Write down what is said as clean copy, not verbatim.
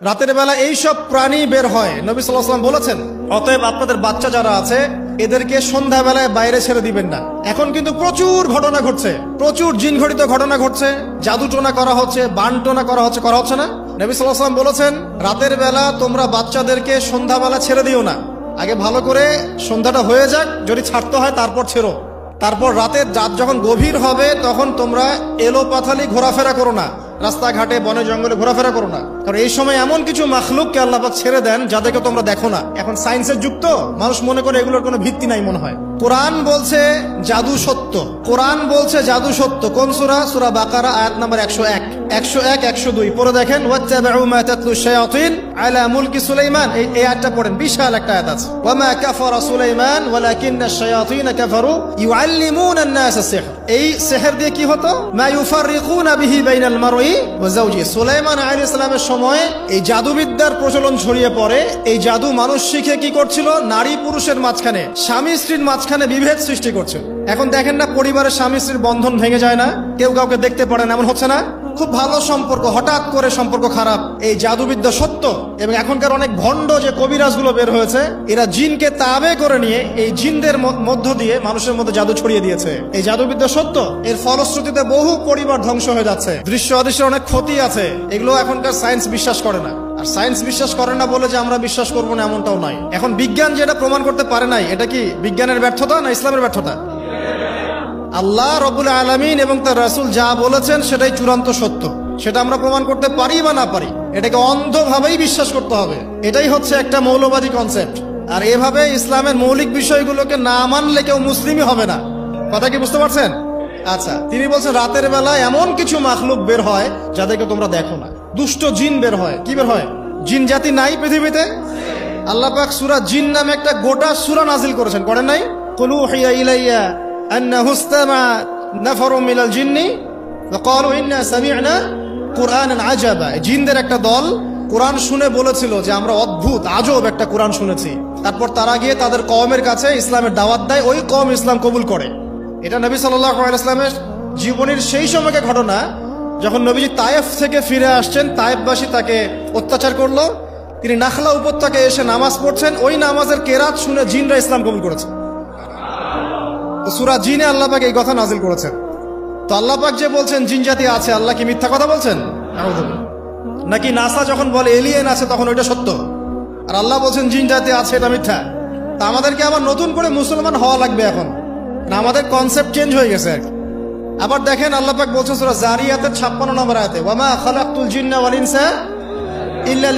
রাতের বেলা এই সব প্রাণী বের হয়, নবী সাল্লাল্লাহু আলাইহি ওয়াসাল্লাম বলেছেন, অতএব আপনাদের বাচ্চা যারা আছে এদেরকে সন্ধ্যাবেলায় বাইরে ছেড়ে দিবেন না। এখন কিন্তু প্রচুর ঘটনা ঘটছে, প্রচুর জিনঘটিত ঘটনা ঘটছে, জাদুটোনা করা হচ্ছে, বানটোনা করা হচ্ছে না? নবী সাল্লাল্লাহু আলাইহি ওয়াসাল্লাম বলেছেন, রাতের বেলা তোমরা বাচ্চাদেরকে সন্ধ্যাবেলা ছেড়ে দিও না, আগে ভালো করে সন্ধ্যাটা হয়ে যাক, যদি ছাড়তে হয় তারপর ছেড়ো। তারপর রাতের রাত যখন গভীর হবে তখন তোমরা এলোপাথালি ঘোরাফেরা করো না, রাস্তাঘাটে বনে জঙ্গলে ঘোরাফেরা করো না, কারণ এই সময় এমন কিছু মাখলুককে আল্লাহ পাক ছেড়ে দেন যাদেরকে তোমরা দেখো না। এখন সায়েন্সের যুগ তো, মানুষ মনে করে এগুলোর কোনো ভিত্তি নাই মনে হয়। কোরআন বলছে জাদু সত্য, কোরআন বলছে জাদু সত্য। কোন সূরা? সূরা বাকারা আয়াত নাম্বার 101, 101, 102 পড়ে দেখেন। ওয়াত্তাবিউ মা তাতলু শায়াতিন আলা মুলকি সুলাইমান, এই আয়াতটা পড়েন, বিশাল একটা আয়াত আছে। ওয়ামা কাফারা সুলাইমান ওয়ালাকিন্নাশ শায়াতিন কাফারু ইউআল্লিমুনা আন-নাস সিহর। এই সিহর দিয়ে কি হতো? মা ইউফাররিকুনা বিহি বাইনাল মারই ওয়া যাওজি। সুলাইমান আলাইহিস সালামের সময় এই জাদুবিদ্যার প্রচলন ছড়িয়ে পড়ে। এই জাদু মানুষ শিখে কি করছিল? নারী পুরুষের মাঝখানে, স্বামী স্ত্রীর মাঝখানে বিভেদ সৃষ্টি করছে। এখন দেখেন না, পরিবারের স্বামী স্ত্রীর বন্ধন ভেঙে যায় না, কেউ কাউকে দেখতে পারে না, এমন হচ্ছে না? খুব ভালো সম্পর্ক হঠাৎ করে সম্পর্ক খারাপ। এই জাদুবিদ্যা সত্য। এবং এখনকার অনেক ভণ্ড যে কবিরাজগুলো বের হয়েছে, এরা জিনকে তাবে করে নিয়ে এই জিনদের মধ্য দিয়ে মানুষের মধ্যে জাদু ছড়িয়ে দিয়েছে। এই জাদুবিদ্যা সত্য। এর ফলশ্রুতিতে বহু পরিবার ধ্বংস হয়ে যাচ্ছে, দৃশ্য অদৃশ্যের অনেক ক্ষতি আছে। এগুলো এখনকার সায়েন্স বিশ্বাস করে না। আর সায়েন্স বিশ্বাস করে না বলে যে আমরা বিশ্বাস করবো না এমনটাও নয়। এখন বিজ্ঞান যেটা প্রমাণ করতে পারে নাই, এটা কি বিজ্ঞানের ব্যর্থতা না ইসলামের ব্যর্থতা? আল্লাহ রব্বুল আলামিন এবং তার রাসূল যা বলেছেন সেটাই চূড়ান্ত সত্য। সেটা আমরা প্রমাণ করতে পারি বা না পারি, এটাকে অন্ধভাবেই বিশ্বাস করতে হবে। এটাই হচ্ছে একটা মৌলবাদী কনসেপ্ট। আর এভাবে ইসলামের মৌলিক বিষয়গুলোকে না মানলে কেউ মুসলিমই হবে না। কথা কি বুঝতে পারছেন? আচ্ছা, তিনি বলছেন রাতের বেলা এমন কিছু মাখলুক বের হয় যাদেরকে তোমরা দেখো না। দুষ্ট জিন বের হয়। কি বের হয়? জিন জাতি নাই পৃথিবীতে? আল্লাহ পাক সূরা জিন নামে একটা গোটা সূরা নাজিল করেছেন, করেন নাই? কুল উহিয়া ইলাইয়া আন্নাহু ইসতামা নাফারুম মিনাল জিন্নি ওয়াকালু ইন্না সামি'না কুরআনান আজাবা। জিনদের একটা দল কোরআন শুনে বলেছিল যে আমরা অদ্ভুত আজব একটা কোরআন শুনেছি। তারপর তারা গিয়ে তাদের কওমের কাছে ইসলামের দাওয়াত দেয়, ওই কওম ইসলাম কবুল করে। এটা নবী সাল্লাল্লাহু আলাইহি ওয়াসাল্লামের জীবনের সেই সময়কার ঘটনা, যখন নবীজি তায়েফ থেকে ফিরে আসছেন। তায়েফবাসী তাকে অত্যাচার করলো, তিনি নাখলা উপত্যকায় এসে নামাজ পড়ছেন, ওই নামাজের কেরাত শুনে জিনরা ইসলাম কবুল করেছে। তো সূরা জিনে আল্লাহ পাক এই কথা নাজিল করেছেন। তো আল্লাহ পাক যে বলছেন জিন জাতি আছে, আল্লাহ কি মিথ্যা কথা বলছেন? নাকি নাসা যখন বলে এলিয়েন আছে তখন ওইটা সত্য, আর আল্লাহ বলছেন জিন জাতি আছে এটা মিথ্যা? তা আমাদেরকে আবার নতুন করে মুসলমান হওয়া লাগবে এখন না? আমাদের কনসেপ্ট চেঞ্জ হয়ে গেছে। আবার দেখেন আল্লাহ পাক বলছেন সূরা জারিয়াতের 56 নম্বর আয়াতে, ওয়ামা খালাকতুল জিন্না ওয়াল ইনসা ইল্লা